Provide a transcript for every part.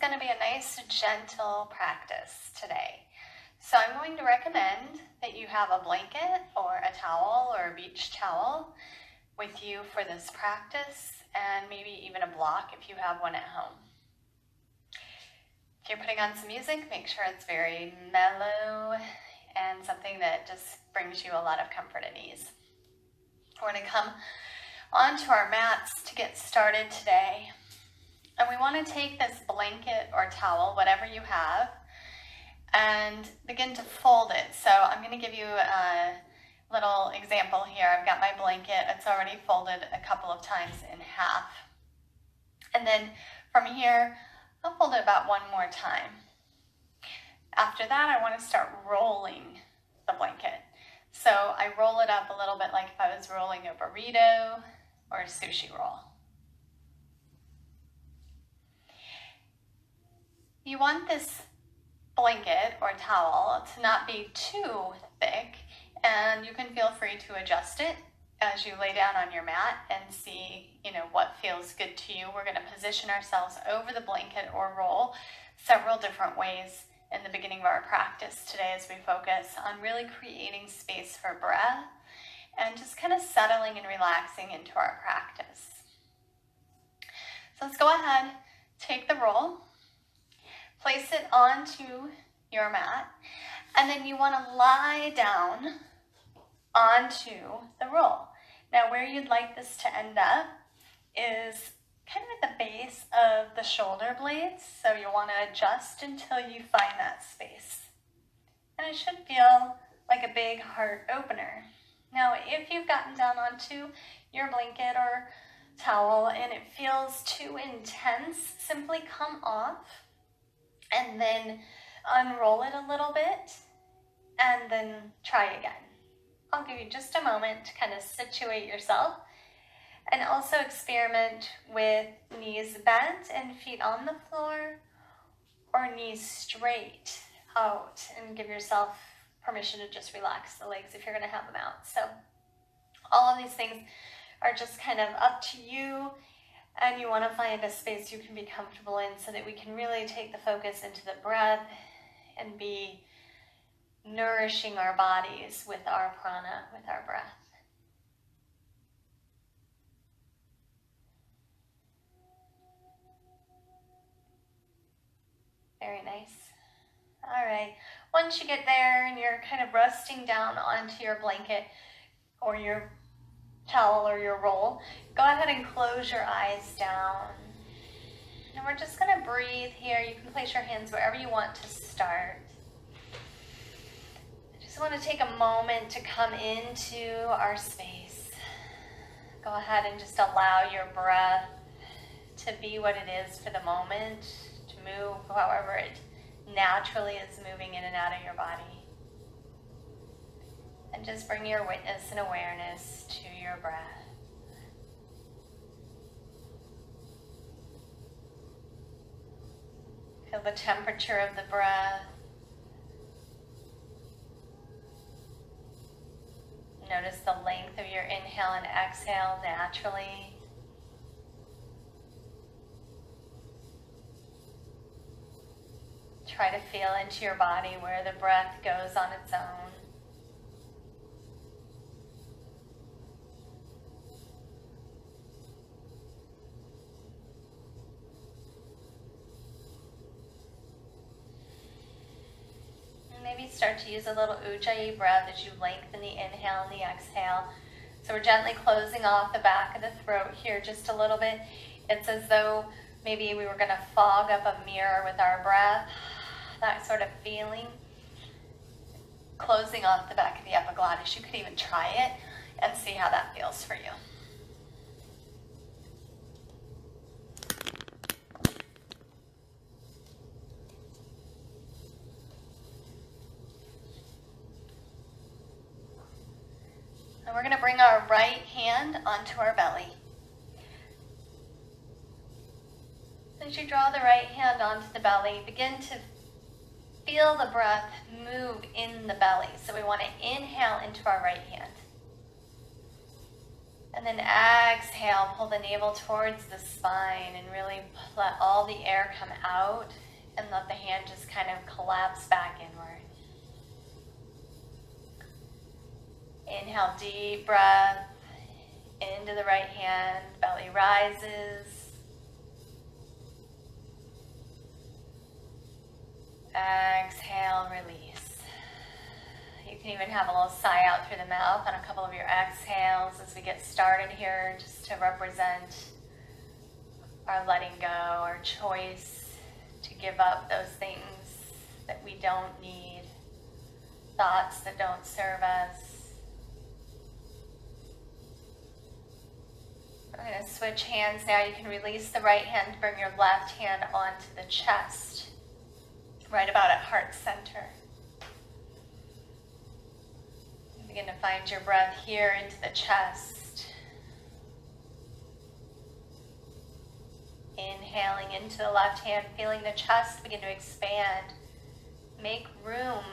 going to be a nice, gentle practice today. So I'm going to recommend that you have a blanket or a towel or a beach towel with you for this practice, and maybe even a block if you have one at home. If you're putting on some music, make sure it's very mellow and something that just brings you a lot of comfort and ease. We're going to come onto our mats to get started today. And we want to take this blanket or towel, whatever you have, and begin to fold it. So I'm going to give you a little example here. I've got my blanket. It's already folded a couple of times in half. And then from here, I'll fold it about one more time. After that, I want to start rolling the blanket. So I roll it up a little bit like if I was rolling a burrito or a sushi roll. You want this blanket or towel to not be too thick, and you can feel free to adjust it as you lay down on your mat and see, what feels good to you. We're going to position ourselves over the blanket or roll several different ways in the beginning of our practice today as we focus on really creating space for breath and just kind of settling and relaxing into our practice. So let's go ahead, take the roll, place it onto your mat, and then you want to lie down onto the roll. Now, where you'd like this to end up is kind of at the base of the shoulder blades, so you'll want to adjust until you find that space. And it should feel like a big heart opener. Now, if you've gotten down onto your blanket or towel and it feels too intense, simply come off and then unroll it a little bit and then try again. I'll give you just a moment to kind of situate yourself and also experiment with knees bent and feet on the floor or knees straight out, and give yourself permission to just relax the legs if you're going to have them out. So all of these things are just kind of up to you, and you want to find a space you can be comfortable in so that we can really take the focus into the breath and be nourishing our bodies with our prana, with our breath. Very nice. All right. Once you get there and you're kind of resting down onto your blanket or your towel or your roll, go ahead and close your eyes down. And we're just going to breathe here. You can place your hands wherever you want to start. I just want to take a moment to come into our space. Go ahead and just allow your breath to be what it is for the moment, to move however it naturally is moving in and out of your body. And just bring your witness and awareness to your breath. Feel the temperature of the breath. Notice the length of your inhale and exhale naturally. Try to feel into your body where the breath goes on its own. And maybe start to use a little ujjayi breath as you lengthen the inhale and the exhale. So we're gently closing off the back of the throat here just a little bit. It's as though maybe we were going to fog up a mirror with our breath. That sort of feeling. Closing off the back of the epiglottis. You could even try it and see how that feels for you. And we're going to bring our right hand onto our belly. As you draw the right hand onto the belly, begin to feel the breath move in. in the belly. So we want to inhale into our right hand. And then exhale, pull the navel towards the spine and really let all the air come out and let the hand just kind of collapse back inward. Inhale, deep breath into the right hand, belly rises. Exhale, release. You can even have a little sigh out through the mouth on a couple of your exhales as we get started here, just to represent our letting go, our choice to give up those things that we don't need, thoughts that don't serve us. I'm going to switch hands now. You can release the right hand, bring your left hand onto the chest, right about at heart center. Begin to find your breath here into the chest. Inhaling into the left hand, feeling the chest begin to expand. Make room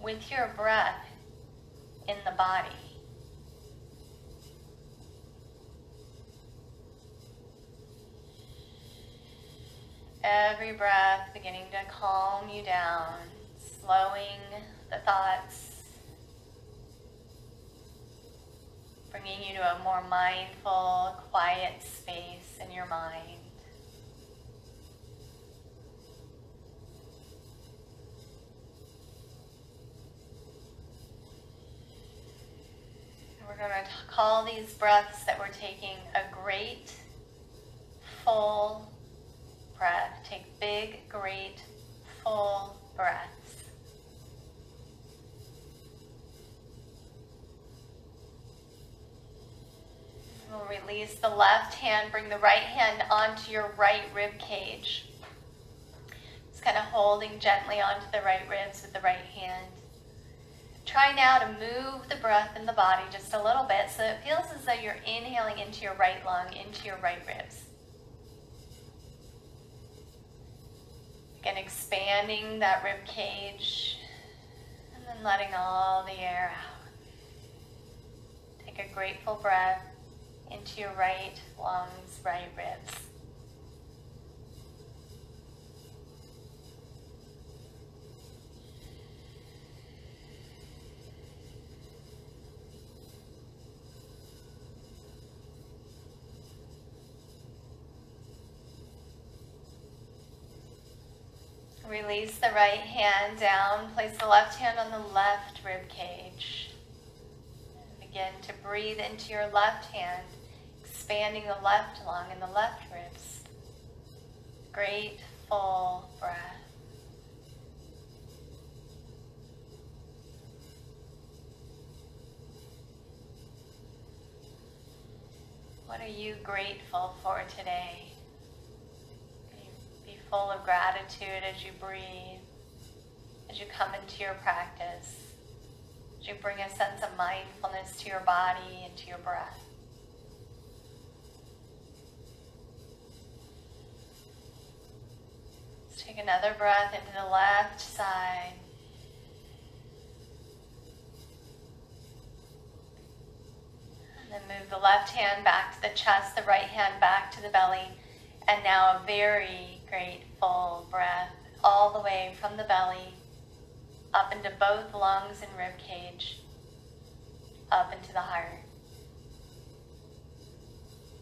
with your breath in the body. Every breath beginning to calm you down, slowing the thoughts, bringing you to a more mindful, quiet space in your mind. And we're going to call these breaths that we're taking a great, full breath. Take big, great, full breaths. We'll release the left hand, bring the right hand onto your right rib cage. Just kind of holding gently onto the right ribs with the right hand. Try now to move the breath in the body just a little bit so it feels as though you're inhaling into your right lung, into your right ribs. Again, expanding that rib cage and then letting all the air out. Take a grateful breath into your right lungs, right ribs. Release the right hand down, place the left hand on the left rib cage. Begin to breathe into your left hand, expanding the left lung and the left ribs. Great full breath. What are you grateful for today? Be full of gratitude as you breathe, as you come into your practice, as you bring a sense of mindfulness to your body and to your breath. Let's take another breath into the left side. And then move the left hand back to the chest, the right hand back to the belly. And now a very great full breath all the way from the belly up into both lungs and rib cage, up into the heart.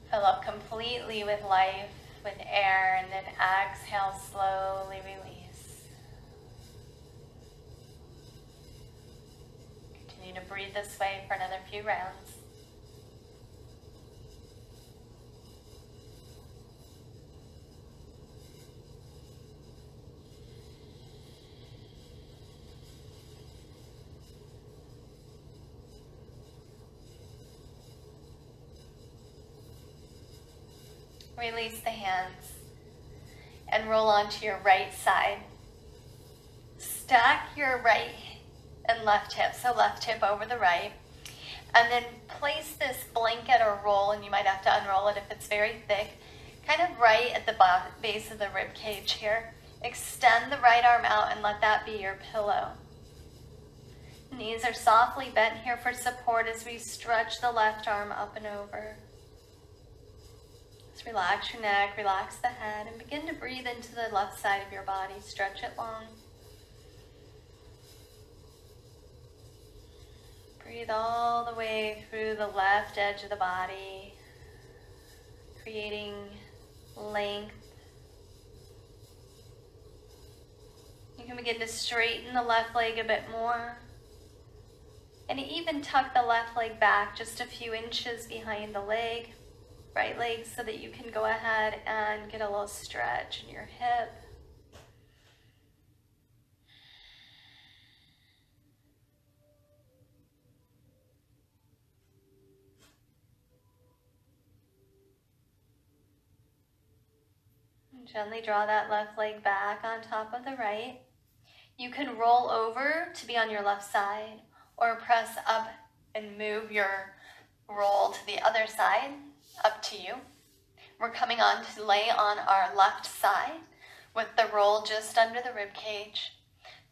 Fill up completely with life, with air, and then exhale, slowly release. Continue to breathe this way for another few rounds. Release the hands and roll onto your right side. Stack your right and left hip, so left hip over the right. And then place this blanket or roll, and you might have to unroll it if it's very thick, kind of right at the base of the rib cage here. Extend the right arm out and let that be your pillow. Knees are softly bent here for support as we stretch the left arm up and over. Just relax your neck, relax the head, and begin to breathe into the left side of your body. Stretch it long. Breathe all the way through the left edge of the body, creating length. You can begin to straighten the left leg a bit more. And even tuck the left leg back just a few inches behind the leg, right leg, so that you can go ahead and get a little stretch in your hip. And gently draw that left leg back on top of the right. You can roll over to be on your left side, or press up and move your roll to the other side, up to you. We're coming on to lay on our left side with the roll just under the rib cage,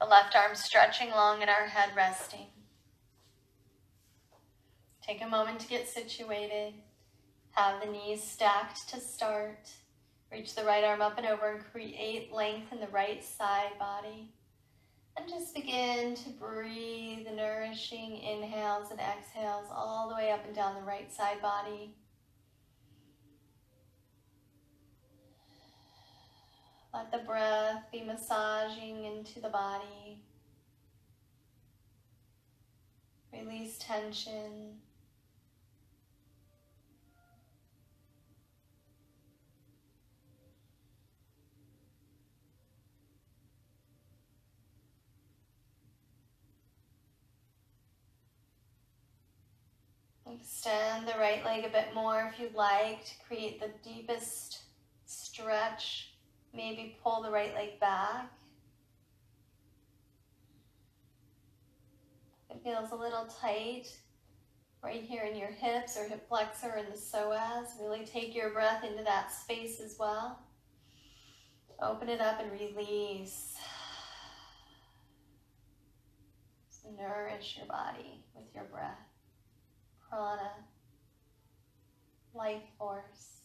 the left arm stretching long and our head resting. Take a moment to get situated. Have the knees stacked to start. Reach the right arm up and over and create length in the right side body. And just begin to breathe the nourishing inhales and exhales all the way up and down the right side body. Let the breath be massaging into the body. Release tension. Extend the right leg a bit more if you'd like to create the deepest stretch. Maybe pull the right leg back. It feels a little tight right here in your hips or hip flexor and the psoas. Really take your breath into that space as well. Open it up and release. So nourish your body with your breath. Prana, life force.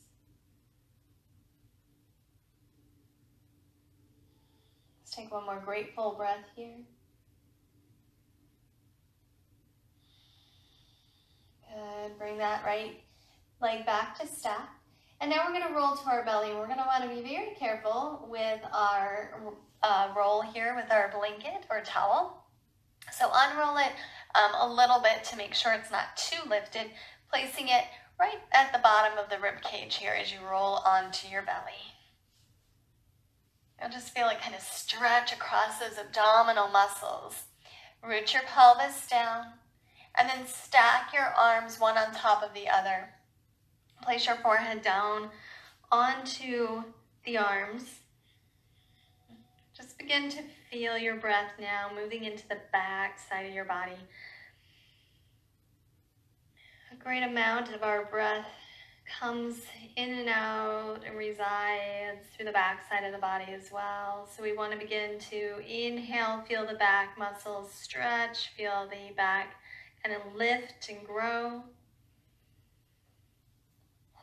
Let's take one more grateful breath here. Good. Bring that right leg back to stack. And now we're going to roll to our belly. We're going to want to be very careful with our roll here with our blanket or towel. So unroll it a little bit to make sure it's not too lifted, placing it right at the bottom of the rib cage here as you roll onto your belly. You'll just feel it kind of stretch across those abdominal muscles. Root your pelvis down, and then stack your arms one on top of the other. Place your forehead down onto the arms. Just begin to feel your breath now moving into the back side of your body. A great amount of our breath comes in and out and resides through the back side of the body as well. So we want to begin to inhale, feel the back muscles stretch, feel the back kind of lift and grow.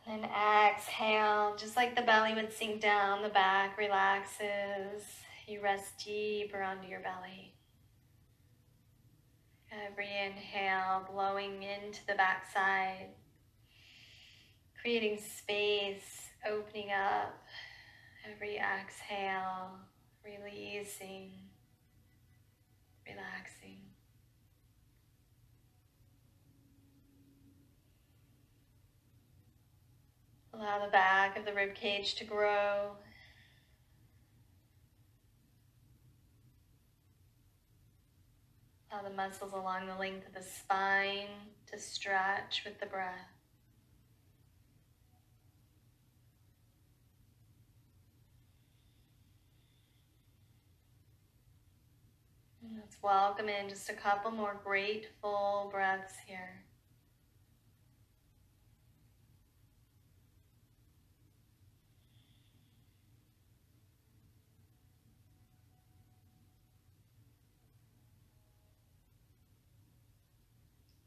And then exhale, just like the belly would sink down, the back relaxes. You rest deeper onto your belly. Every inhale, blowing into the backside, creating space, opening up. Every exhale, releasing, relaxing. Allow the back of the rib cage to grow. Allow the muscles along the length of the spine to stretch with the breath. And let's welcome in just a couple more grateful breaths here.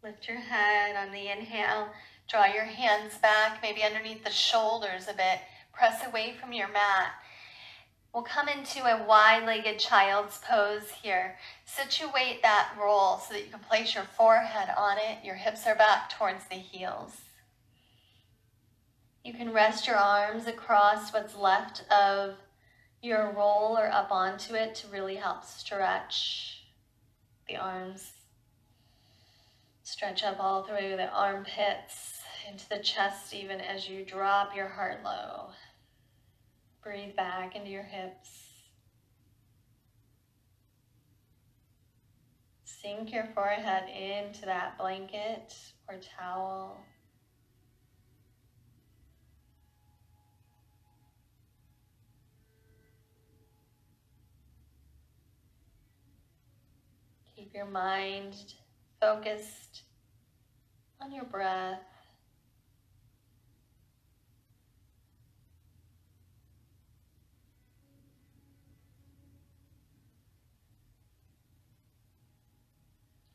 Lift your head on the inhale. Draw your hands back, maybe underneath the shoulders a bit. Press away from your mat. We'll come into a wide-legged child's pose here. Situate that roll so that you can place your forehead on it. Your hips are back towards the heels. You can rest your arms across what's left of your roll or up onto it to really help stretch the arms. Stretch up all through the armpits, into the chest even as you drop your heart low. Breathe back into your hips. Sink your forehead into that blanket or towel. Keep your mind focused on your breath.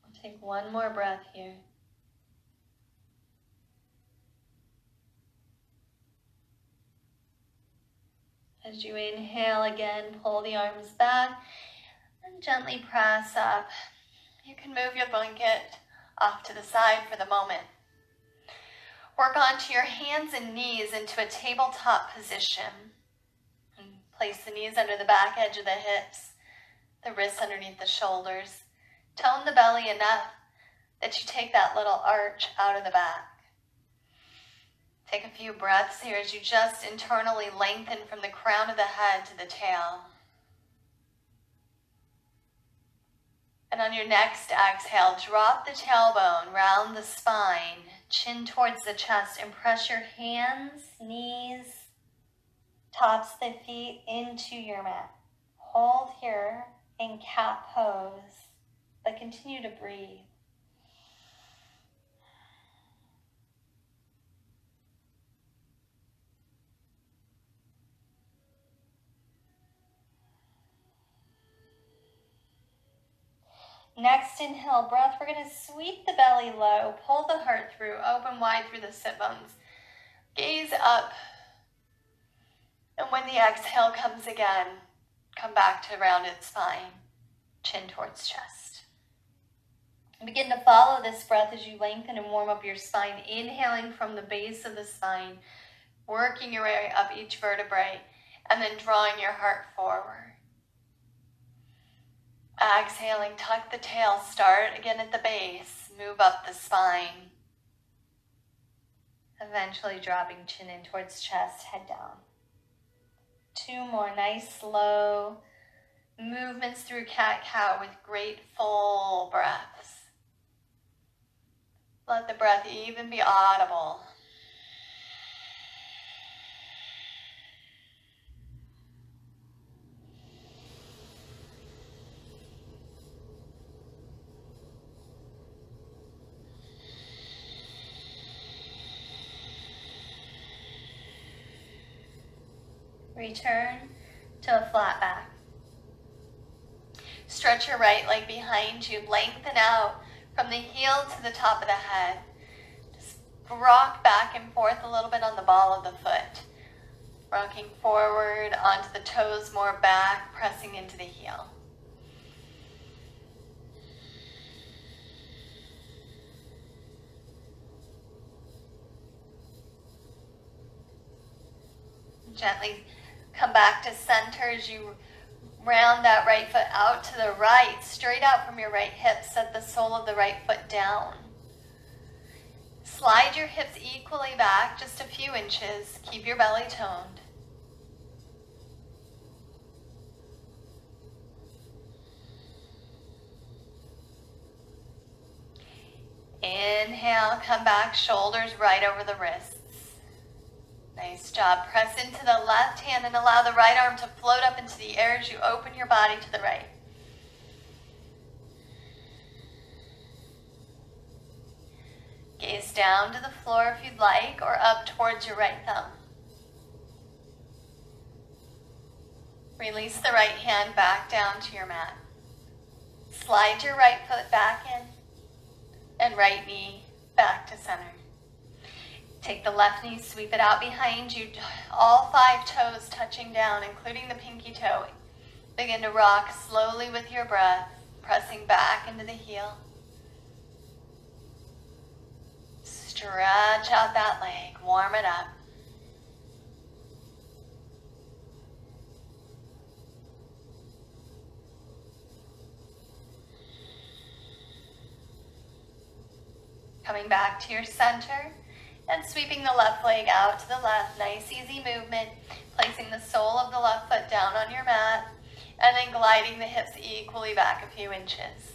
We'll take one more breath here. As you inhale again, pull the arms back and gently press up. You can move your blanket off to the side for the moment. Work onto your hands and knees into a tabletop position. And place the knees under the back edge of the hips, the wrists underneath the shoulders. Tone the belly enough that you take that little arch out of the back. Take a few breaths here as you just internally lengthen from the crown of the head to the tail. And on your next exhale, drop the tailbone, round the spine, chin towards the chest, and press your hands, knees, tops of the feet into your mat. Hold here in cat pose, but continue to breathe. Next inhale breath, we're going to sweep the belly low, pull the heart through, open wide through the sit bones. Gaze up. And when the exhale comes again, come back to rounded spine, chin towards chest. And begin to follow this breath as you lengthen and warm up your spine, inhaling from the base of the spine, working your way up each vertebrae, and then drawing your heart forward. Exhaling, tuck the tail, start again at the base, move up the spine. Eventually dropping chin in towards chest, head down. 2 more nice slow movements through cat-cow with great full breaths. Let the breath even be audible. Return to a flat back. Stretch your right leg behind you. Lengthen out from the heel to the top of the head. Just rock back and forth a little bit on the ball of the foot. Rocking forward onto the toes, more back, pressing into the heel. Gently come back to center as you round that right foot out to the right, straight out from your right hip. Set the sole of the right foot down. Slide your hips equally back, just a few inches. Keep your belly toned. Inhale, come back, shoulders right over the wrists. Nice job. Press into the left hand and allow the right arm to float up into the air as you open your body to the right. Gaze down to the floor if you'd like, or up towards your right thumb. Release the right hand back down to your mat. Slide your right foot back in. and right knee back to center. Take the left knee, sweep it out behind you, all 5 toes touching down, including the pinky toe. Begin to rock slowly with your breath, pressing back into the heel. Stretch out that leg, warm it up. Coming back to your center and sweeping the left leg out to the left. Nice, easy movement. Placing the sole of the left foot down on your mat and then gliding the hips equally back a few inches.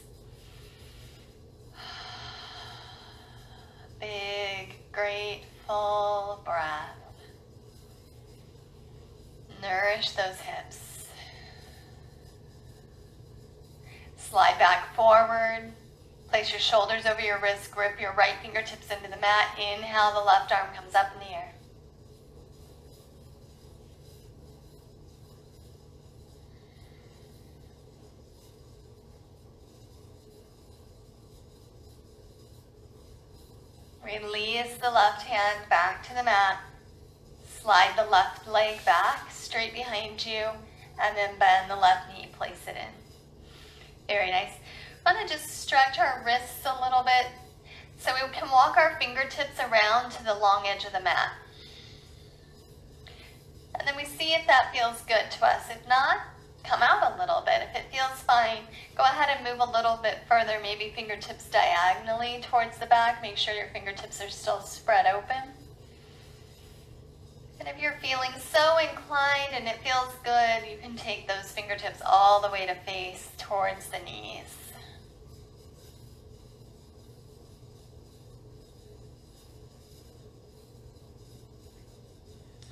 Big, great, full breath. Nourish those hips. Slide back forward. Place your shoulders over your wrists. Grip your right fingertips into the mat. Inhale, the left arm comes up in the air. Release the left hand back to the mat. Slide the left leg back straight behind you and then bend the left knee, place it in. Very nice. I'm going to just stretch our wrists a little bit so we can walk our fingertips around to the long edge of the mat. And then we see if that feels good to us. If not, come out a little bit. If it feels fine, go ahead and move a little bit further, maybe fingertips diagonally towards the back. Make sure your fingertips are still spread open. And if you're feeling so inclined and it feels good, you can take those fingertips all the way to face towards the knees.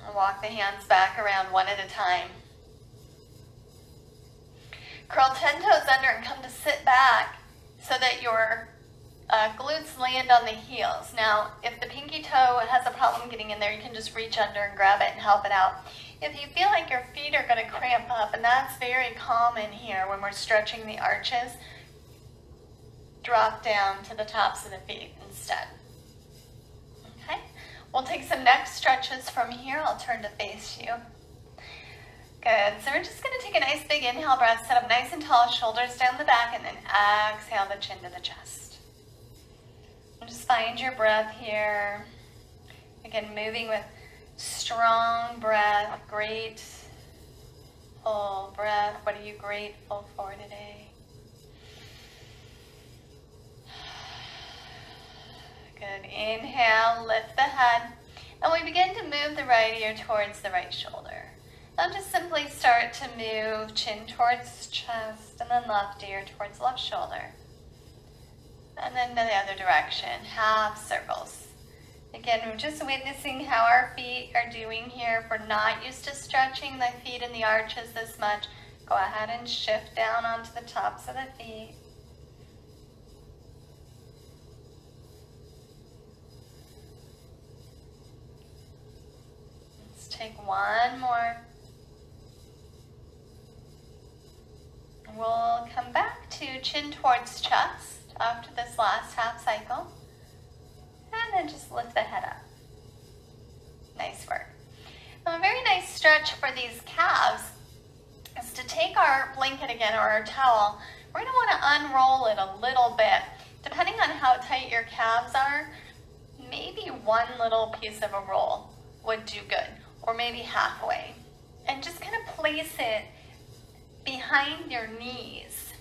And walk the hands back around one at a time. Curl 10 toes under and come to sit back so that your glutes land on the heels. Now, if the pinky toe has a problem getting in there, you can just reach under and grab it and help it out. If you feel like your feet are going to cramp up, and that's very common here when we're stretching the arches, drop down to the tops of the feet instead. Okay? We'll take some neck stretches from here. I'll turn to face you. Good. So we're just going to take a nice big inhale breath, sit up nice and tall, shoulders down the back, and then exhale the chin to the chest. And just find your breath here. Again, moving with strong breath, great full breath. What are you grateful for today? Good. Inhale, lift the head, and we begin to move the right ear towards the right shoulder. Now just simply start to move chin towards chest and then left ear towards left shoulder. And then to the other direction, half circles. Again, we're just witnessing how our feet are doing here. If we're not used to stretching the feet in the arches this much, go ahead and shift down onto the tops of the feet. Let's take one more. We'll come back to chin towards chest after this last half cycle. And then just lift the head up. Nice work. Now, a very nice stretch for these calves is to take our blanket again or our towel. We're going to want to unroll it a little bit. Depending on how tight your calves are, maybe one little piece of a roll would do good, or maybe halfway. And just kind of place it behind your knees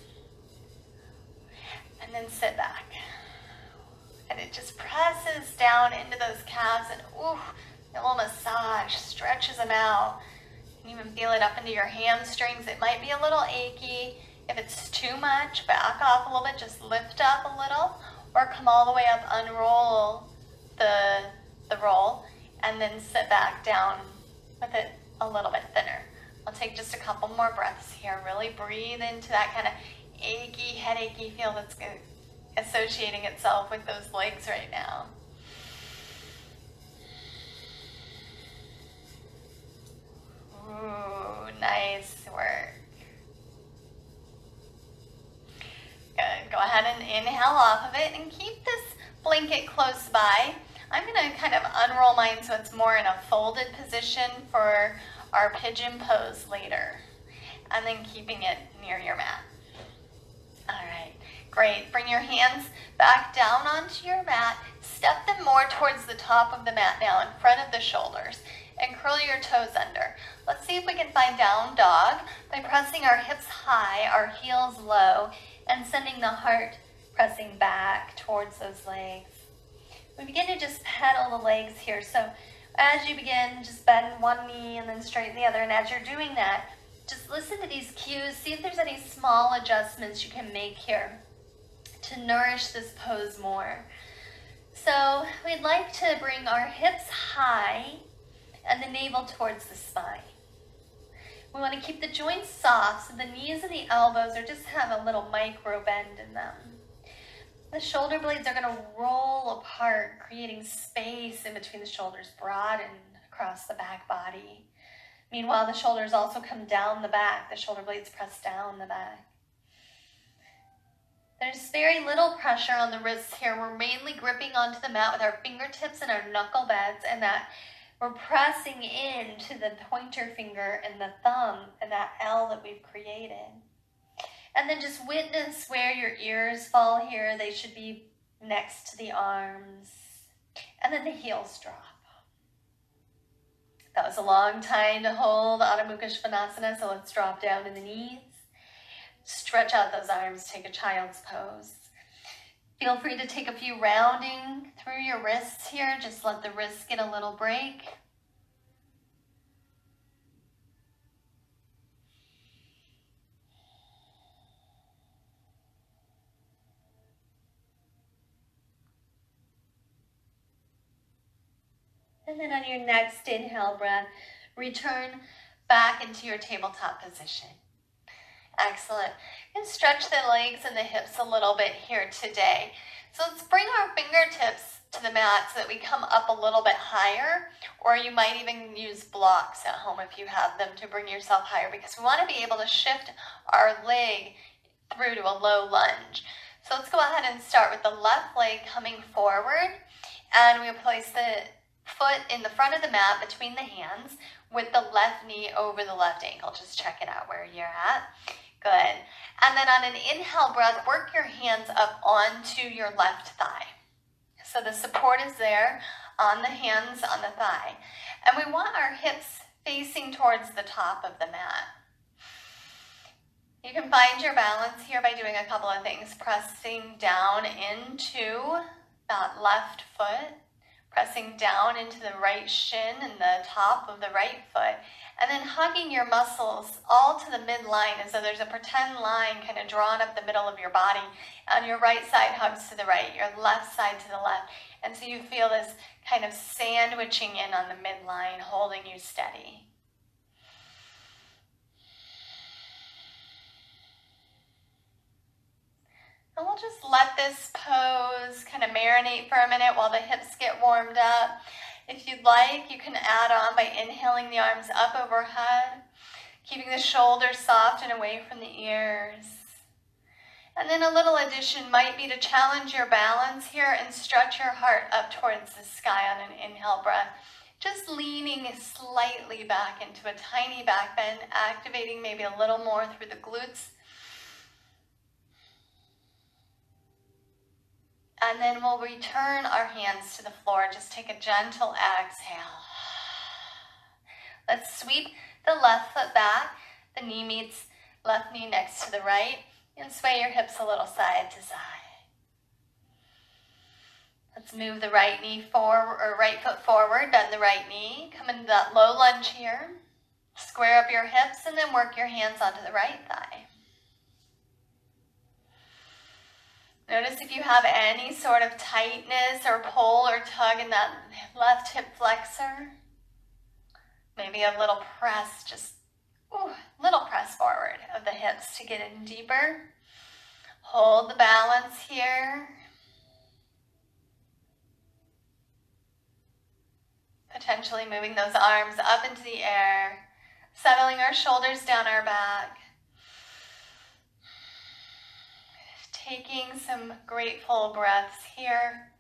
and then sit back, and it just presses down into those calves and ooh, a little massage stretches them out. You can even feel it up into your hamstrings. It might be a little achy. If it's too much, back off a little bit, just lift up a little, or come all the way up, unroll the roll, and then sit back down with it a little bit thinner. I'll take just a couple more breaths here. Really breathe into that kind of achy, headachy feel that's associating itself with those legs right now. Ooh, nice work. Good. Go ahead and inhale off of it and keep this blanket close by. I'm going to kind of unroll mine so it's more in a folded position for our pigeon pose later, and then keeping it near your mat. All right, great. Bring your hands back down onto your mat. Step them more towards the top of the mat now, in front of the shoulders, and curl your toes under. Let's see if we can find down dog by pressing our hips high, our heels low, and sending the heart pressing back towards those legs. We begin to just pedal the legs here. So as you begin, just bend one knee and then straighten the other. And as you're doing that, just listen to these cues. See if there's any small adjustments you can make here to nourish this pose more. So we'd like to bring our hips high and the navel towards the spine. We want to keep the joints soft so the knees and the elbows are just have a little micro bend in them. The shoulder blades are going to roll apart, creating space in between the shoulders, broaden across the back body. Meanwhile, the shoulders also come down the back. The shoulder blades press down the back. There's very little pressure on the wrists here. We're mainly gripping onto the mat with our fingertips and our knuckle beds, and that we're pressing into the pointer finger and the thumb and that L that we've created. And then just witness where your ears fall here. They should be next to the arms. And then the heels drop. That was a long time to hold Adho Mukha Svanasana, so let's drop down to the knees. Stretch out those arms, take a child's pose. Feel free to take a few rounding through your wrists here. Just let the wrists get a little break. And then on your next inhale breath, return back into your tabletop position. Excellent. And stretch the legs and the hips a little bit here today. So let's bring our fingertips to the mat so that we come up a little bit higher, or you might even use blocks at home if you have them to bring yourself higher, because we want to be able to shift our leg through to a low lunge. So let's go ahead and start with the left leg coming forward, and we place the foot in the front of the mat between the hands with the left knee over the left ankle. Just check it out where you're at. Good. And then on an inhale breath, work your hands up onto your left thigh. So the support is there on the hands on the thigh. And we want our hips facing towards the top of the mat. You can find your balance here by doing a couple of things. Pressing down into that left foot, pressing down into the right shin and the top of the right foot, and then hugging your muscles all to the midline as though there's a pretend line kind of drawn up the middle of your body, and your right side hugs to the right, your left side to the left, and so you feel this kind of sandwiching in on the midline, holding you steady. And we'll just let this pose kind of marinate for a minute while the hips get warmed up. If you'd like, you can add on by inhaling the arms up overhead, keeping the shoulders soft and away from the ears. And then a little addition might be to challenge your balance here and stretch your heart up towards the sky on an inhale breath. Just leaning slightly back into a tiny back bend, activating maybe a little more through the glutes. And then we'll return our hands to the floor. Just take a gentle exhale. Let's sweep the left foot back. The knee meets left knee next to the right. And sway your hips a little side to side. Let's move the right knee forward, or right foot forward, bend the right knee. Come into that low lunge here. Square up your hips and then work your hands onto the right thigh. Notice if you have any sort of tightness or pull or tug in that left hip flexor. Maybe a little press, just little press forward of the hips to get in deeper. Hold the balance here. Potentially moving those arms up into the air, settling our shoulders down our back. Taking some grateful breaths here.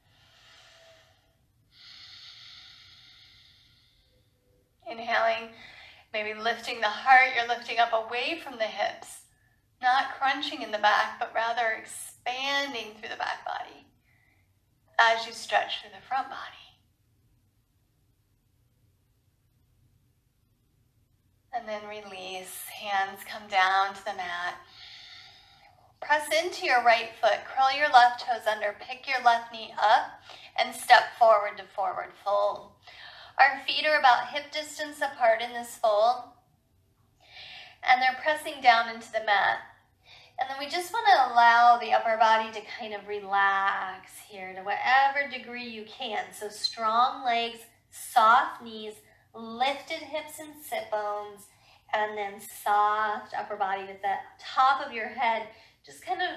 Inhaling, maybe lifting the heart, you're lifting up away from the hips, not crunching in the back, but rather expanding through the back body as you stretch through the front body. And then release, hands come down to the mat. Press into your right foot, curl your left toes under, pick your left knee up, and step forward to forward fold. Our feet are about hip distance apart in this fold, and they're pressing down into the mat. And then we just want to allow the upper body to kind of relax here to whatever degree you can. So strong legs, soft knees, lifted hips and sit bones, and then soft upper body with the top of your head just kind of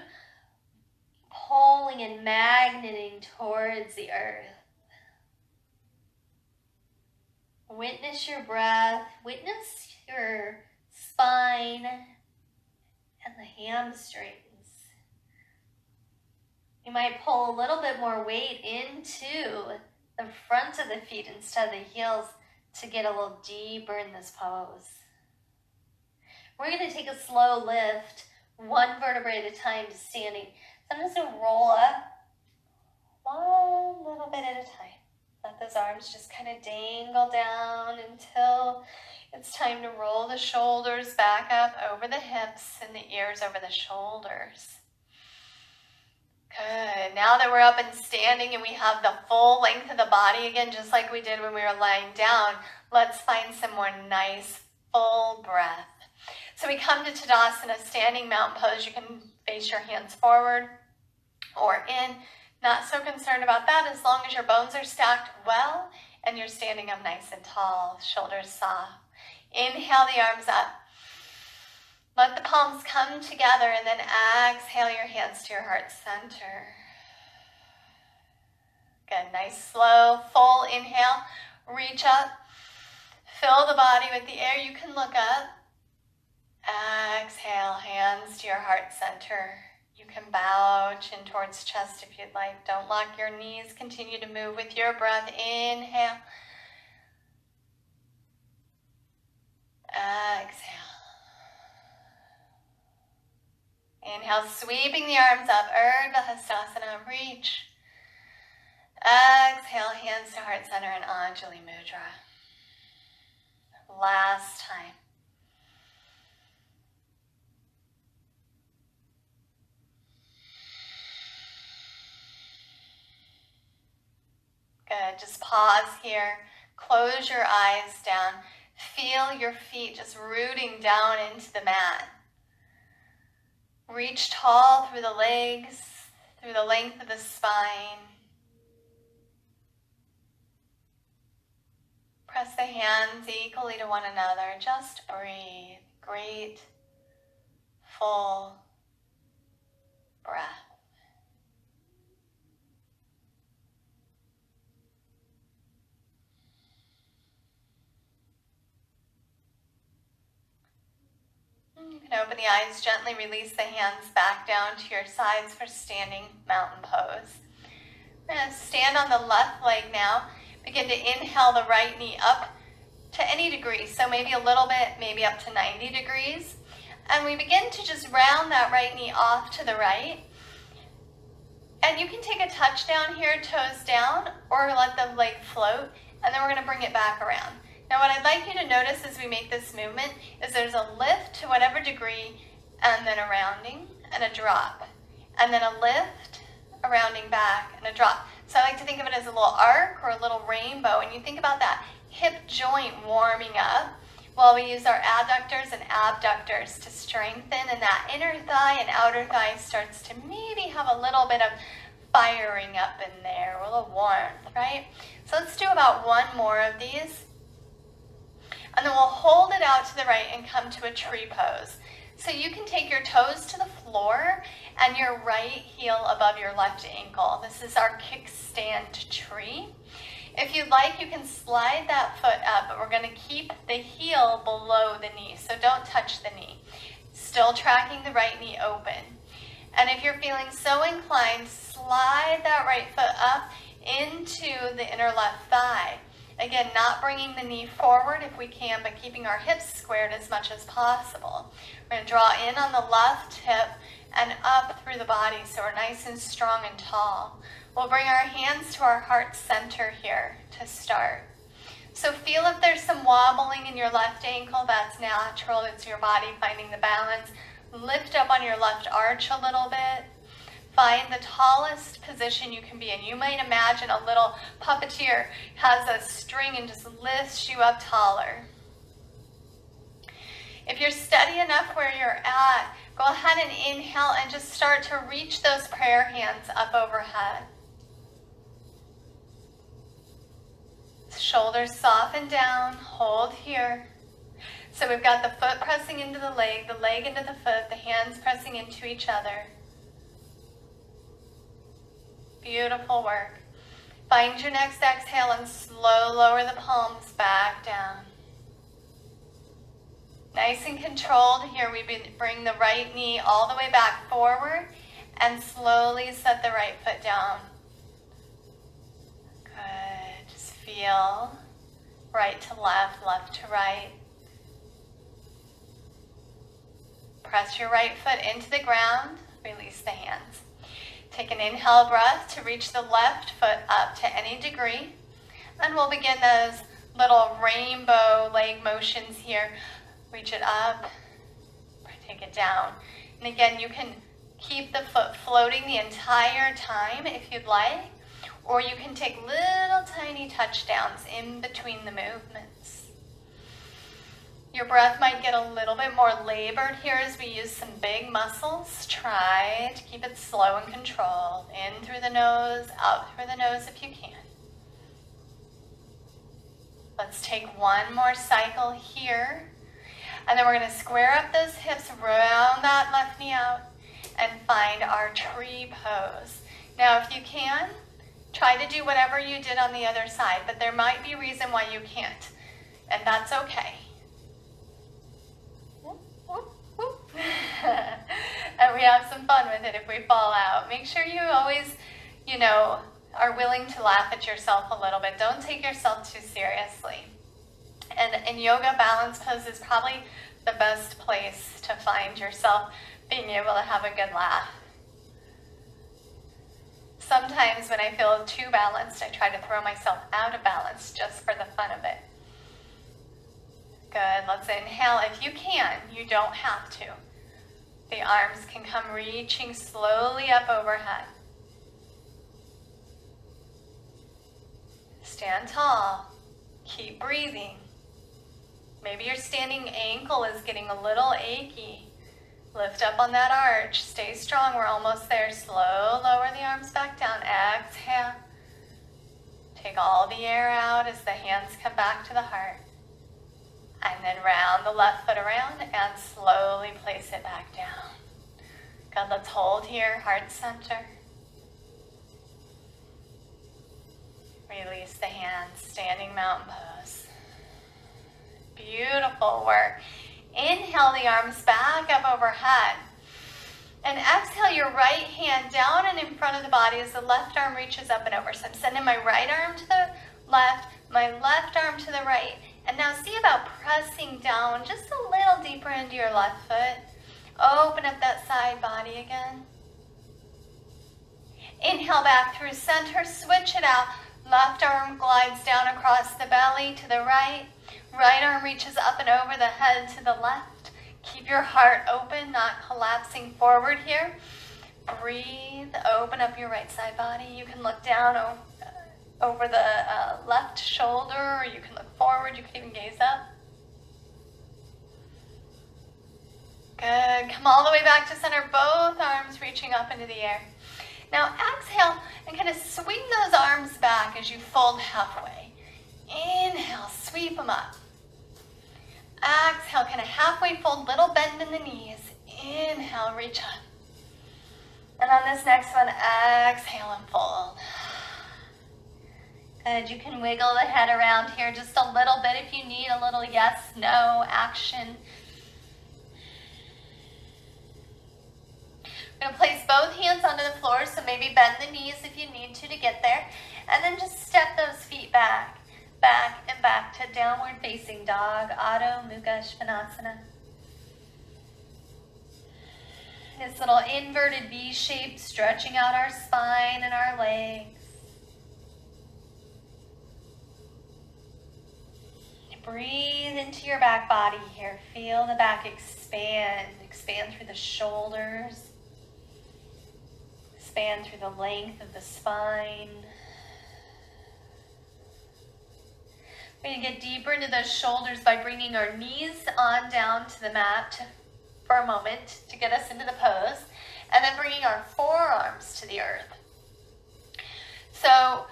pulling and magneting towards the earth. Witness your breath, witness your spine and the hamstrings. You might pull a little bit more weight into the front of the feet instead of the heels to get a little deeper in this pose. We're going to take a slow lift, one vertebrae at a time to standing. So I'm just going to roll up one little bit at a time. Let those arms just kind of dangle down until it's time to roll the shoulders back up over the hips and the ears over the shoulders. Good. Now that we're up and standing and we have the full length of the body again, just like we did when we were lying down, let's find some more nice full breath. So we come to Tadasana, standing mountain pose. You can face your hands forward or in. Not so concerned about that as long as your bones are stacked well and you're standing up nice and tall, shoulders soft. Inhale the arms up. Let the palms come together and then exhale your hands to your heart center. Good, nice slow, full inhale. Reach up, fill the body with the air. You can look up. Exhale, hands to your heart center. You can bow chin towards chest if you'd like. Don't lock your knees. Continue to move with your breath. Inhale. Exhale. Inhale, sweeping the arms up. Urdhva Hastasana, reach. Exhale, hands to heart center and Anjali Mudra. Last time. Good, just pause here. Close your eyes down. Feel your feet just rooting down into the mat. Reach tall through the legs, through the length of the spine. Press the hands equally to one another. Just breathe. Great, full breath. You can open the eyes, gently release the hands back down to your sides for standing mountain pose. We're going to stand on the left leg now. Begin to inhale the right knee up to any degree. So maybe a little bit, maybe up to 90 degrees. And we begin to just round that right knee off to the right. And you can take a touch down here, toes down, or let the leg float. And then we're going to bring it back around. Now what I'd like you to notice as we make this movement is there's a lift to whatever degree, and then a rounding and a drop. And then a lift, a rounding back, and a drop. So I like to think of it as a little arc or a little rainbow. And you think about that hip joint warming up while we use our adductors and abductors to strengthen. And that inner thigh and outer thigh starts to maybe have a little bit of firing up in there, a little warmth, right? So let's do about one more of these. And then we'll hold it out to the right and come to a tree pose. So you can take your toes to the floor and your right heel above your left ankle. This is our kickstand tree. If you'd like, you can slide that foot up, but we're going to keep the heel below the knee, so don't touch the knee. Still tracking the right knee open. And if you're feeling so inclined, slide that right foot up into the inner left thigh. Again, not bringing the knee forward if we can, but keeping our hips squared as much as possible. We're going to draw in on the left hip and up through the body so we're nice and strong and tall. We'll bring our hands to our heart center here to start. So feel if there's some wobbling in your left ankle. That's natural. It's your body finding the balance. Lift up on your left arch a little bit. Find the tallest position you can be in. You might imagine a little puppeteer has a string and just lifts you up taller. If you're steady enough where you're at, go ahead and inhale and just start to reach those prayer hands up overhead. Shoulders soften down, hold here. So we've got the foot pressing into the leg into the foot, the hands pressing into each other. Beautiful work. Find your next exhale and slow lower the palms back down. Nice and controlled here. We bring the right knee all the way back forward and slowly set the right foot down. Good. Just feel right to left, left to right. Press your right foot into the ground. Release the hands. Take an inhale breath to reach the left foot up to any degree. And we'll begin those little rainbow leg motions here. Reach it up, take it down. And again, you can keep the foot floating the entire time if you'd like, or you can take little tiny touchdowns in between the movements. Your breath might get a little bit more labored here as we use some big muscles. Try to keep it slow and controlled. In through the nose, out through the nose if you can. Let's take one more cycle here. And then we're going to square up those hips, round that left knee out, and find our tree pose. Now, if you can, try to do whatever you did on the other side, but there might be a reason why you can't, and that's okay. And we have some fun with it if we fall out. Make sure you always, are willing to laugh at yourself a little bit. Don't take yourself too seriously. And in yoga, balance pose is probably the best place to find yourself being able to have a good laugh. Sometimes when I feel too balanced, I try to throw myself out of balance just for the fun of it. Good. Let's inhale. If you can, you don't have to. The arms can come reaching slowly up overhead. Stand tall. Keep breathing. Maybe your standing ankle is getting a little achy. Lift up on that arch. Stay strong. We're almost there. Slow. Lower the arms back down. Exhale. Take all the air out as the hands come back to the heart. And then round the left foot around and slowly place it back down. Good, let's hold here, heart center. Release the hands, standing mountain pose. Beautiful work. Inhale the arms back up overhead. And exhale your right hand down and in front of the body as the left arm reaches up and over. So I'm sending my right arm to the left, my left arm to the right. And now see about pressing down just a little deeper into your left foot. Open up that side body again. Inhale back through center, switch it out. Left arm glides down across the belly to the right. Right arm reaches up and over the head to the left. Keep your heart open, not collapsing forward here. Breathe, open up your right side body. You can look down over the left shoulder, or you can look forward, you can even gaze up. Good, come all the way back to center, both arms reaching up into the air. Now exhale and kind of swing those arms back as you fold halfway. Inhale, sweep them up. Exhale, kind of halfway fold, little bend in the knees. Inhale, reach up. And on this next one, exhale and fold. Good, you can wiggle the head around here just a little bit if you need a little yes, no action. We're going to place both hands onto the floor, so maybe bend the knees if you need to get there. And then just step those feet back. back and back to downward facing dog, Adho Mukha Svanasana. This little inverted V shape, stretching out our spine and our legs. Breathe into your back body here. Feel the back expand. Expand through the shoulders. Expand through the length of the spine. We're going to get deeper into those shoulders by bringing our knees on down to the mat for a moment to get us into the pose, and then bringing our forearms to the earth. So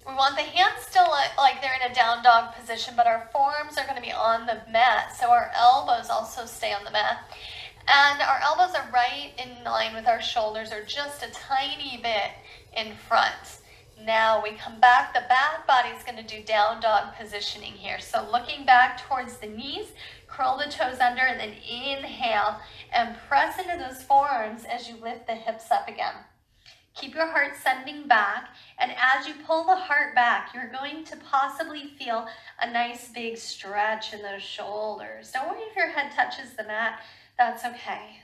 we want the hands still like they're in a down dog position, but our forearms are going to be on the mat, so our elbows also stay on the mat. And our elbows are right in line with our shoulders, or just a tiny bit in front. Now we come back, the back body is going to do down dog positioning here. So looking back towards the knees, curl the toes under, and then inhale and press into those forearms as you lift the hips up again. Keep your heart sending back, and as you pull the heart back, you're going to possibly feel a nice big stretch in those shoulders. Don't worry if your head touches the mat, that's okay.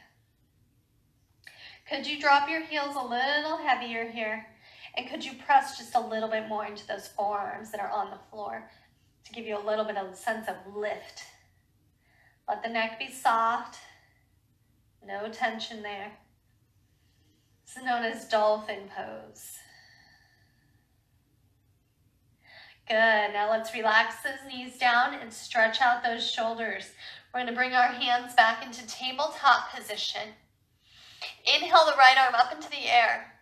Could you drop your heels a little heavier here? And could you press just a little bit more into those forearms that are on the floor to give you a little bit of a sense of lift? Let the neck be soft, no tension there. This is known as dolphin pose. Good, now let's relax those knees down and stretch out those shoulders. We're going to bring our hands back into tabletop position. Inhale the right arm up into the air.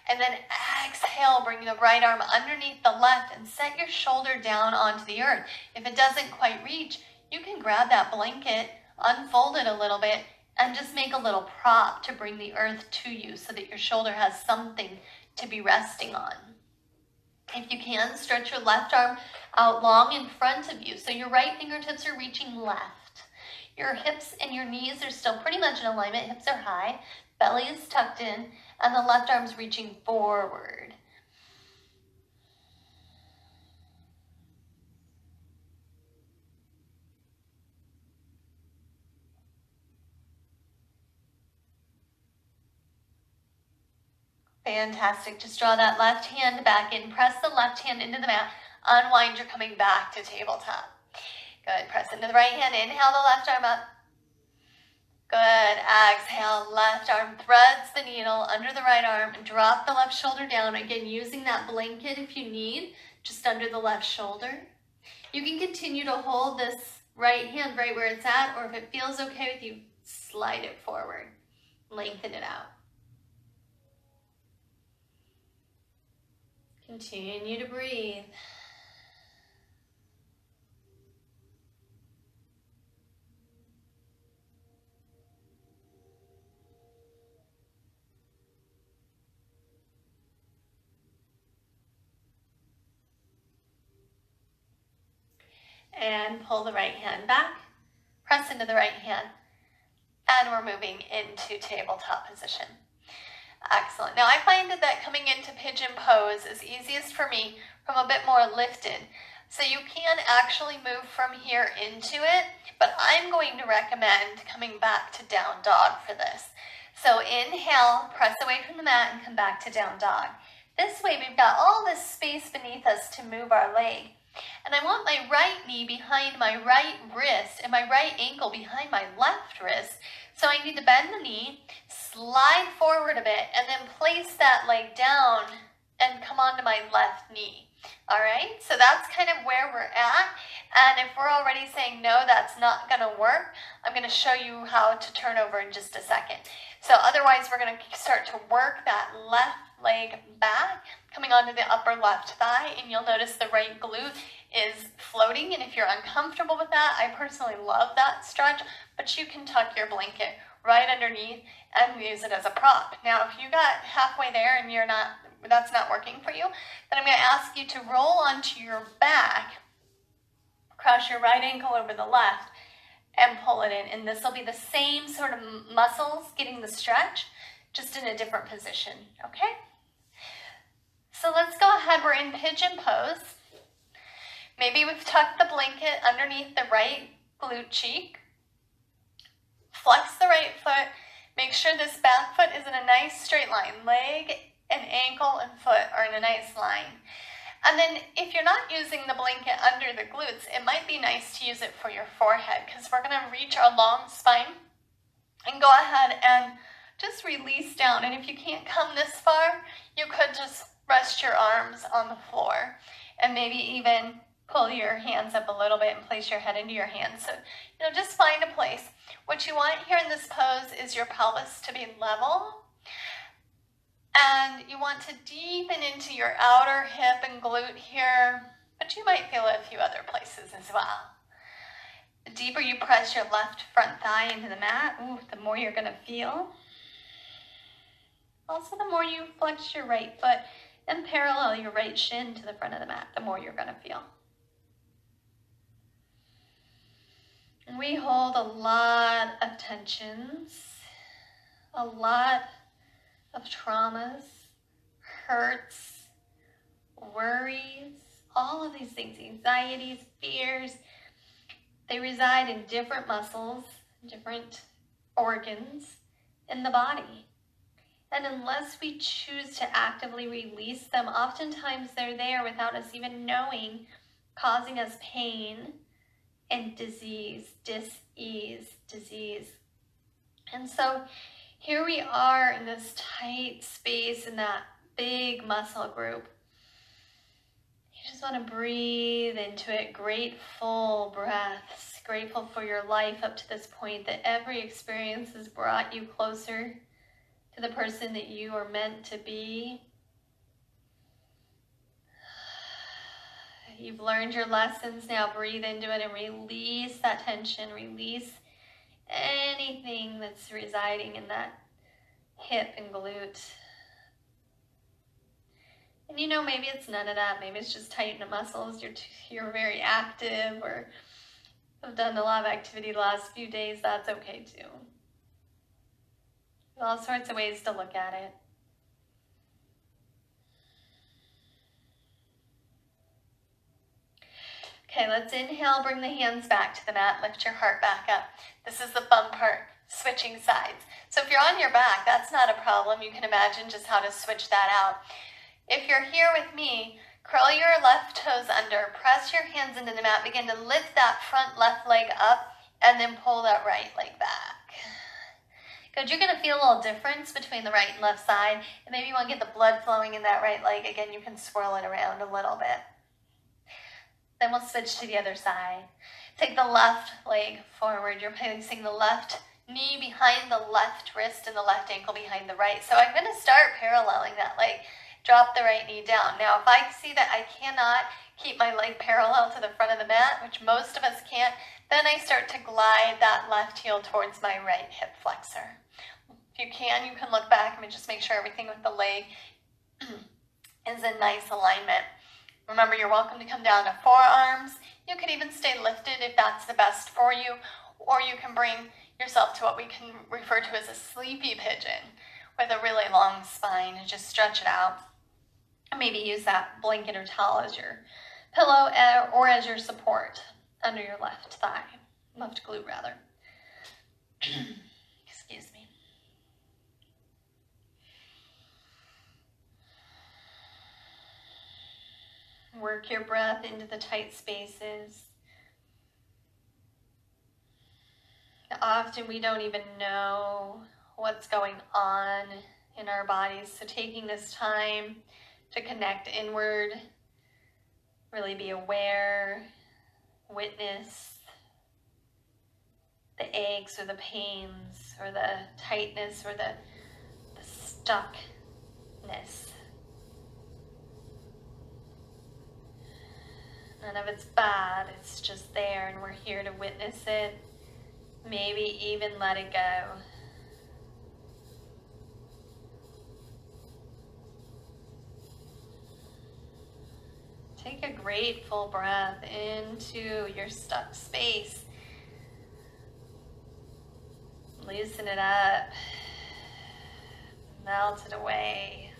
And then exhale, bring the right arm underneath the left and set your shoulder down onto the earth. If it doesn't quite reach, you can grab that blanket, unfold it a little bit, and just make a little prop to bring the earth to you so that your shoulder has something to be resting on. If you can, stretch your left arm out long in front of you so your right fingertips are reaching left. Your hips and your knees are still pretty much in alignment. Hips are high, belly is tucked in, and the left arm's reaching forward. Fantastic. Just draw that left hand back in. Press the left hand into the mat. Unwind. You're coming back to tabletop. Good. Press into the right hand. Inhale the left arm up. Good. Exhale. Left arm threads the needle under the right arm. Drop the left shoulder down. Again, using that blanket if you need, just under the left shoulder. You can continue to hold this right hand right where it's at, or if it feels okay with you, slide it forward. Lengthen it out. Continue to breathe. And pull the right hand back, press into the right hand, and we're moving into tabletop position. Excellent. Now I find that coming into pigeon pose is easiest for me from a bit more lifted. So you can actually move from here into it, but I'm going to recommend coming back to down dog for this. So inhale, press away from the mat and come back to down dog. This way we've got all this space beneath us to move our leg. And I want my right knee behind my right wrist and my right ankle behind my left wrist. So I need to bend the knee, slide forward a bit, and then place that leg down and come onto my left knee. All right, so that's kind of where we're at. And if we're already saying, no, that's not going to work, I'm going to show you how to turn over in just a second. So otherwise, we're going to start to work that left leg back, coming onto the upper left thigh, and you'll notice the right glute is floating. And if you're uncomfortable with that, I personally love that stretch, but you can tuck your blanket right underneath and use it as a prop. Now, if you got halfway there and that's not working for you, then I'm going to ask you to roll onto your back, cross your right ankle over the left, and pull it in. And this will be the same sort of muscles getting the stretch, just in a different position, okay? So let's go ahead, we're in pigeon pose. Maybe we've tucked the blanket underneath the right glute cheek. Flex the right foot. Make sure this back foot is in a nice straight line. Leg and ankle and foot are in a nice line. And then if you're not using the blanket under the glutes, it might be nice to use it for your forehead, because we're going to reach our long spine and go ahead and just release down. And if you can't come this far, you could just rest your arms on the floor and maybe even pull your hands up a little bit and place your head into your hands. So, just find a place. What you want here in this pose is your pelvis to be level. And you want to deepen into your outer hip and glute here, but you might feel it a few other places as well. The deeper you press your left front thigh into the mat, the more you're going to feel. Also, the more you flex your right foot and parallel your right shin to the front of the mat, the more you're going to feel. And we hold a lot of tensions, a lot of traumas, hurts, worries, all of these things, anxieties, fears. They reside in different muscles, different organs in the body. And unless we choose to actively release them, oftentimes they're there without us even knowing, causing us pain and disease, dis-ease, disease. And so here we are in this tight space in that big muscle group. You just want to breathe into it, grateful breaths, grateful for your life up to this point, that every experience has brought you closer to the person that you are meant to be. You've learned your lessons, now breathe into it and release that tension, release anything that's residing in that hip and glute. And maybe it's none of that. Maybe it's just tighten the muscles. You're very active or have done a lot of activity the last few days. That's okay too. There's all sorts of ways to look at it. Okay, let's inhale, bring the hands back to the mat, lift your heart back up. This is the fun part, switching sides. So if you're on your back, that's not a problem. You can imagine just how to switch that out. If you're here with me, curl your left toes under, press your hands into the mat, begin to lift that front left leg up, and then pull that right leg back. Good, you're gonna feel a little difference between the right and left side, and maybe you wanna get the blood flowing in that right leg. Again, you can swirl it around a little bit. Then we'll switch to the other side. Take the left leg forward. You're placing the left knee behind the left wrist and the left ankle behind the right. So I'm going to start paralleling that leg. Drop the right knee down. Now, if I see that I cannot keep my leg parallel to the front of the mat, which most of us can't, then I start to glide that left heel towards my right hip flexor. If you can look back and just make sure everything with the leg is in nice alignment. Remember, you're welcome to come down to forearms. You could even stay lifted if that's the best for you, or you can bring yourself to what we can refer to as a sleepy pigeon with a really long spine and just stretch it out. And maybe use that blanket or towel as your pillow or as your support under your left thigh, left glute rather. Excuse me. Work your breath into the tight spaces. Often we don't even know what's going on in our bodies. So taking this time to connect inward, really be aware, witness the aches or the pains or the tightness or the stuckness. None of it's bad, it's just there, and we're here to witness it, maybe even let it go. Take a grateful breath into your stuck space. Loosen it up, melt it away.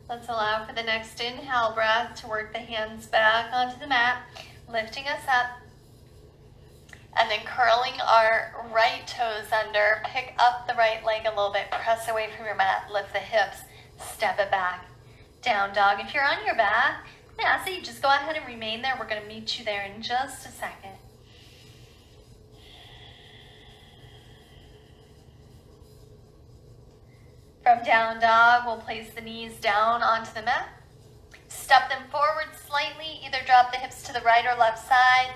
Let's allow for the next inhale breath to work the hands back onto the mat, lifting us up. And then curling our right toes under, pick up the right leg a little bit, press away from your mat, lift the hips, step it back. Down dog. If you're on your back, I'm going to ask that you just go ahead and remain there. We're going to meet you there in just a second. From down dog, we'll place the knees down onto the mat. Step them forward slightly, either drop the hips to the right or left side,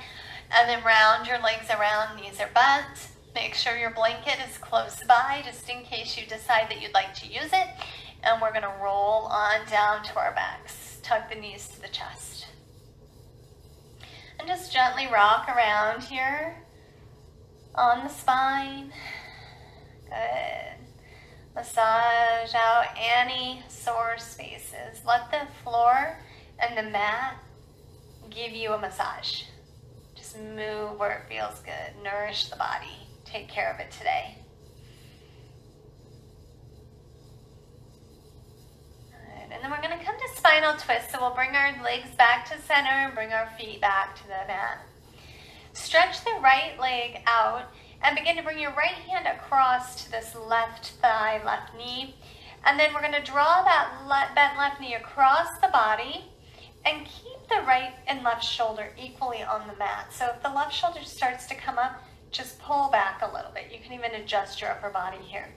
and then round your legs around, knees are bent. Make sure your blanket is close by, just in case you decide that you'd like to use it. And we're gonna roll on down to our backs. Tuck the knees to the chest. And just gently rock around here on the spine. Good. Massage out any sore spaces. Let the floor and the mat give you a massage. Just move where it feels good. Nourish the body. Take care of it today. Good. And then we're going to come to spinal twist. So we'll bring our legs back to center and bring our feet back to the mat. Stretch the right leg out and begin to bring your right hand across to this left thigh, left knee. And then we're going to draw that bent left knee across the body and keep the right and left shoulder equally on the mat. So if the left shoulder starts to come up, just pull back a little bit. You can even adjust your upper body here.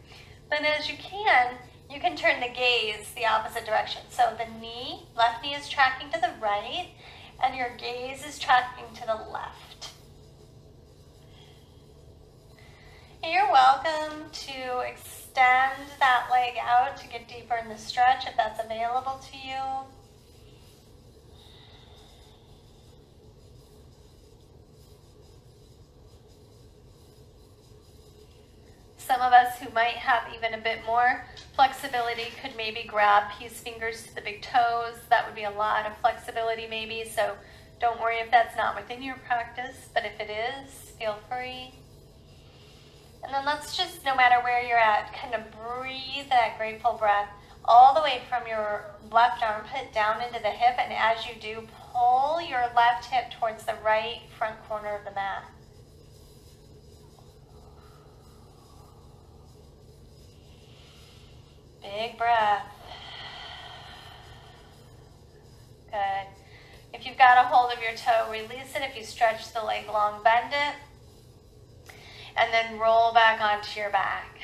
Then as you can turn the gaze the opposite direction. So the knee, left knee is tracking to the right, and your gaze is tracking to the left. You're welcome to extend that leg out to get deeper in the stretch if that's available to you. Some of us who might have even a bit more flexibility could maybe grab peace fingers to the big toes. That would be a lot of flexibility maybe, so don't worry if that's not within your practice, but if it is, feel free. And then let's just, no matter where you're at, kind of breathe that grateful breath all the way from your left armpit down into the hip. And as you do, pull your left hip towards the right front corner of the mat. Big breath. Good. If you've got a hold of your toe, release it. If you stretch the leg long, bend it. And then roll back onto your back.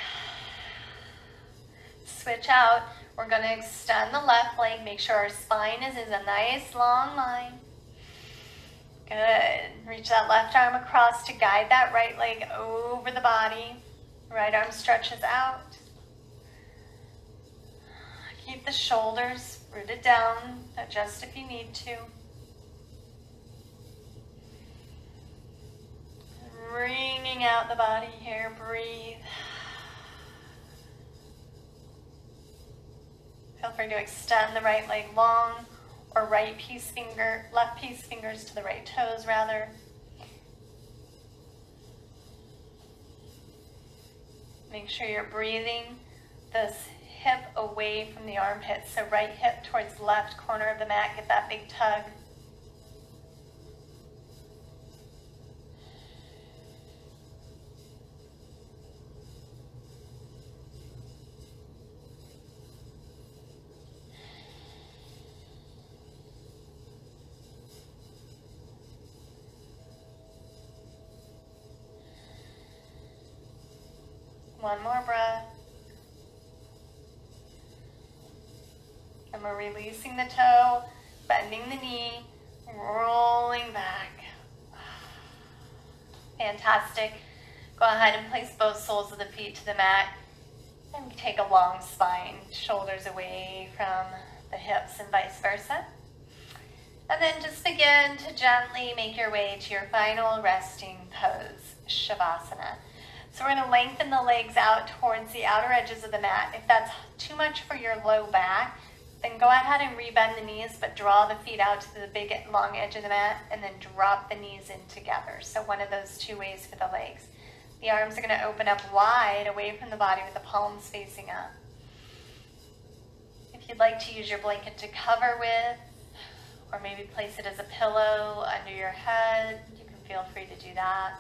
Switch out. We're going to extend the left leg. Make sure our spine is in a nice long line. Good. Reach that left arm across to guide that right leg over the body. Right arm stretches out. Keep the shoulders rooted down. Adjust if you need to. Wringing out the body here, breathe. Feel free to extend the right leg long or left peace fingers to the right toes rather. Make sure you're breathing this hip away from the armpit. So right hip towards left corner of the mat, get that big tug. One more breath. And we're releasing the toe, bending the knee, rolling back. Fantastic. Go ahead and place both soles of the feet to the mat and take a long spine, shoulders away from the hips and vice versa. And then just begin to gently make your way to your final resting pose, Shavasana. So we're going to lengthen the legs out towards the outer edges of the mat. If that's too much for your low back, then go ahead and rebend the knees, but draw the feet out to the big long edge of the mat and then drop the knees in together. So one of those two ways for the legs. The arms are going to open up wide away from the body with the palms facing up. If you'd like to use your blanket to cover with, or maybe place it as a pillow under your head, you can feel free to do that.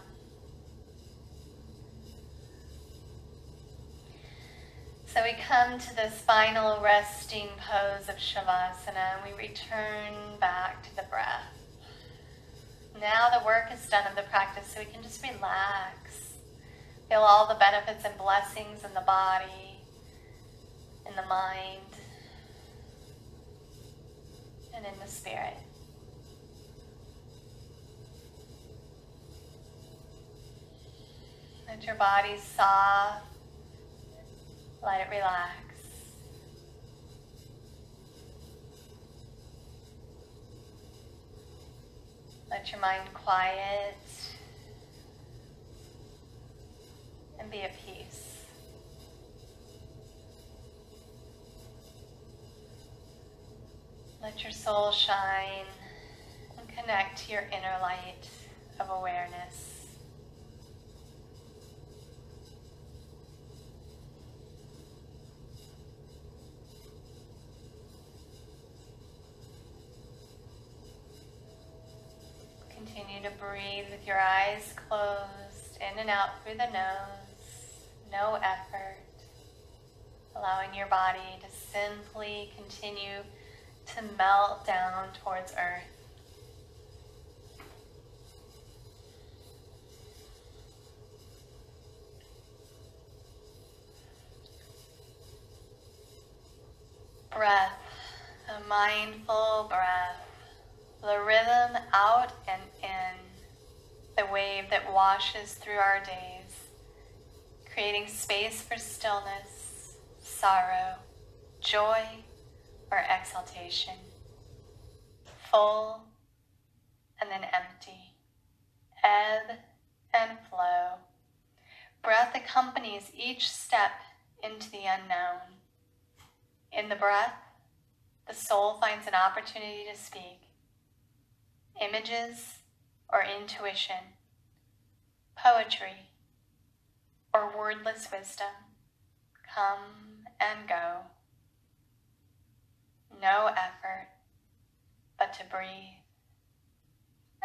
So we come to this final resting pose of Shavasana, and we return back to the breath. Now the work is done of the practice, so we can just relax. Feel all the benefits and blessings in the body, in the mind, and in the spirit. Let your body soft. Let it relax. Let your mind quiet and be at peace. Let your soul shine and connect to your inner light of awareness. Continue to breathe with your eyes closed, in and out through the nose, no effort. Allowing your body to simply continue to melt down towards earth. Breath, a mindful breath. The rhythm out and in, the wave that washes through our days, creating space for stillness, sorrow, joy, or exaltation. Full and then empty, ebb and flow. Breath accompanies each step into the unknown. In the breath, the soul finds an opportunity to speak. Images or intuition, poetry or wordless wisdom come and go. No effort but to breathe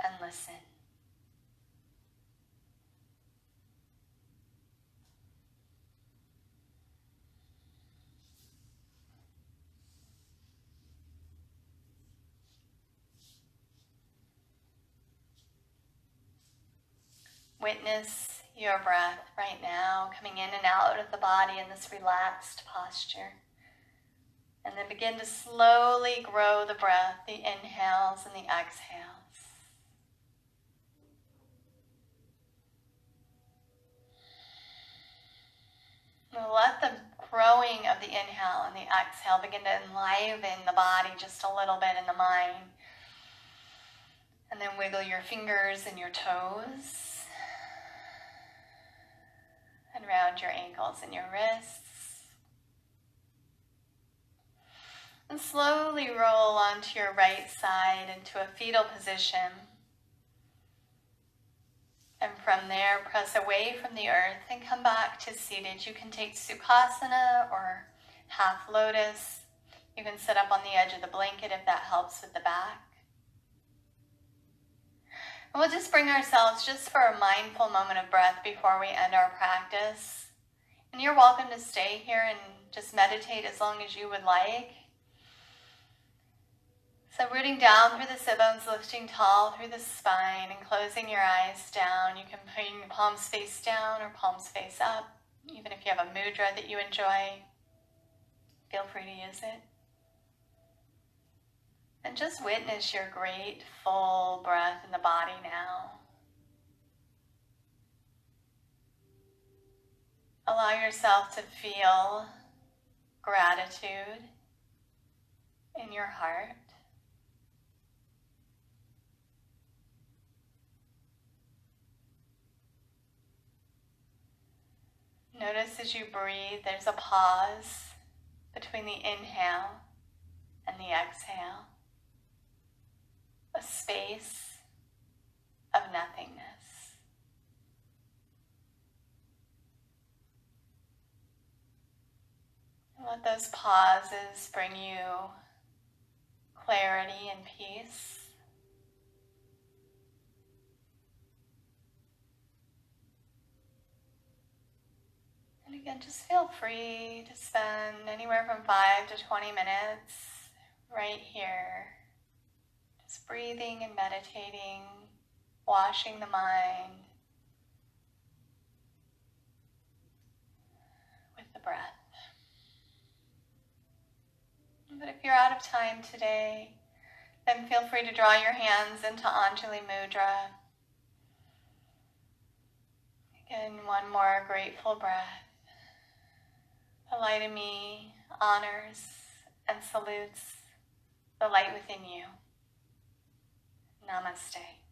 and listen. Witness your breath right now, coming in and out of the body in this relaxed posture. And then begin to slowly grow the breath, the inhales and the exhales. Now let the growing of the inhale and the exhale begin to enliven the body just a little bit in the mind. And then wiggle your fingers and your toes. And round your ankles and your wrists. And slowly roll onto your right side into a fetal position. And from there, press away from the earth and come back to seated. You can take Sukhasana or half lotus. You can sit up on the edge of the blanket if that helps with the back. And we'll just bring ourselves just for a mindful moment of breath before we end our practice. And you're welcome to stay here and just meditate as long as you would like. So rooting down through the sit bones, lifting tall through the spine and closing your eyes down. You can bring your palms face down or palms face up. Even if you have a mudra that you enjoy, feel free to use it. And just witness your great full breath in the body now. Allow yourself to feel gratitude in your heart. Notice as you breathe, there's a pause between the inhale and the exhale. A space of nothingness. Let those pauses bring you clarity and peace. And again, just feel free to spend anywhere from 5 to 20 minutes right here, just breathing and meditating, washing the mind with the breath. But if you're out of time today, then feel free to draw your hands into Anjali Mudra. Again, one more grateful breath. The light in me honors and salutes the light within you. Namaste.